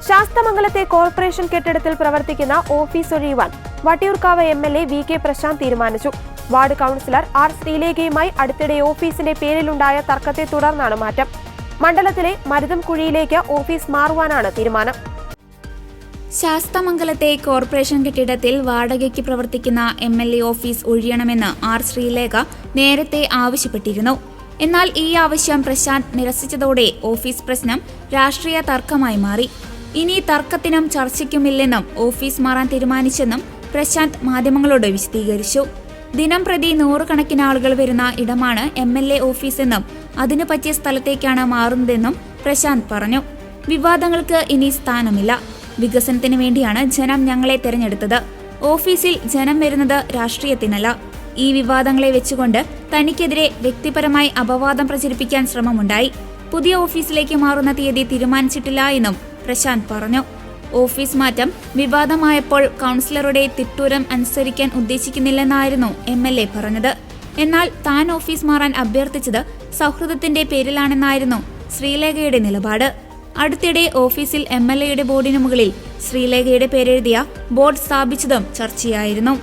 ശാസ്തമംഗലത്തെ corporation കെട്ടിടത്തിൽ പ്രവർത്തിക്കുന്ന office ഒഴിയുവാൻ വട്ടിയൂർക്കാവ് MLA VK പ്രശാന്ത് തീരുമാനിച്ചു. വാർഡ് കൗൺസിലർ R ശ്രീലേഖയുമായി അടുത്തിടെ ഓഫീസിന്റെ പേരിലുണ്ടായ തർക്കത്തെ തുടർന്നാണ് മാറ്റം. മണ്ഡലത്തിലെ മരുതം കുഴിയിലേക്ക് ഓഫീസ് മാറുവാനാണ് തീരുമാനം. ശാസ്തമംഗലത്തെ കോർപ്പറേഷൻ കെട്ടിടത്തിൽ വാടകയ്ക്ക് പ്രവർത്തിക്കുന്ന MLA ഓഫീസ് ഒഴിയണമെന്ന് R ശ്രീലേഖ നേരത്തെ ആവശ്യപ്പെട്ടിരുന്നു. എന്നാൽ ഈ ആവശ്യം പ്രശാന്ത് നിരസിച്ചതോടെ ഓഫീസ് പ്രശ്നം രാഷ്ട്രീയ തർക്കമായി മാറി. ഇനി തർക്കത്തിനും ചർച്ചയ്ക്കുമില്ലെന്നും ഓഫീസ് മാറാൻ തീരുമാനിച്ചെന്നും പ്രശാന്ത് മാധ്യമങ്ങളോട് വിശദീകരിച്ചു. ദിനം പ്രതി 100 കണക്കിന് ആളുകൾ വരുന്ന ഇടമാണ് MLA ഓഫീസെന്നും അതിനു പറ്റിയ സ്ഥലത്തേക്കാണ് മാറുന്നതെന്നും പ്രശാന്ത് പറഞ്ഞു. വിവാദങ്ങൾക്ക് ഇനി സ്ഥാനമില്ല. വികസനത്തിന് വേണ്ടിയാണ് ജനം ഞങ്ങളെ തെരഞ്ഞെടുത്തത്. ഓഫീസിൽ ജനം വരുന്നത് രാഷ്ട്രീയത്തിനല്ല. ഈ വിവാദങ്ങളെ വെച്ചുകൊണ്ട് തനിക്കെതിരെ വ്യക്തിപരമായി അപവാദം പ്രചരിപ്പിക്കാൻ ശ്രമമുണ്ടായി. പുതിയ ഓഫീസിലേക്ക് മാറുന്ന തീയതി തീരുമാനിച്ചിട്ടില്ല എന്നും പ്രശാന്ത് പറഞ്ഞു. ഓഫീസ് മാറ്റം വിവാദമായപ്പോൾ കൗൺസിലറുടെ തിട്ടൂരം അനുസരിക്കാൻ ഉദ്ദേശിക്കുന്നില്ലെന്നായിരുന്നു MLA പറഞ്ഞത്. എന്നാൽ താൻ ഓഫീസ് മാറാൻ അഭ്യർത്ഥിച്ചത് സൗഹൃദത്തിന്റെ പേരിലാണെന്നായിരുന്നു ശ്രീലേഖയുടെ നിലപാട്. അടുത്തിടെ ഓഫീസിൽ MLAയുടെ ബോർഡിനു മുകളിൽ ശ്രീലേഖയുടെ പേരെഴുതിയ ബോർഡ് സ്ഥാപിച്ചതും ചർച്ചയായിരുന്നു.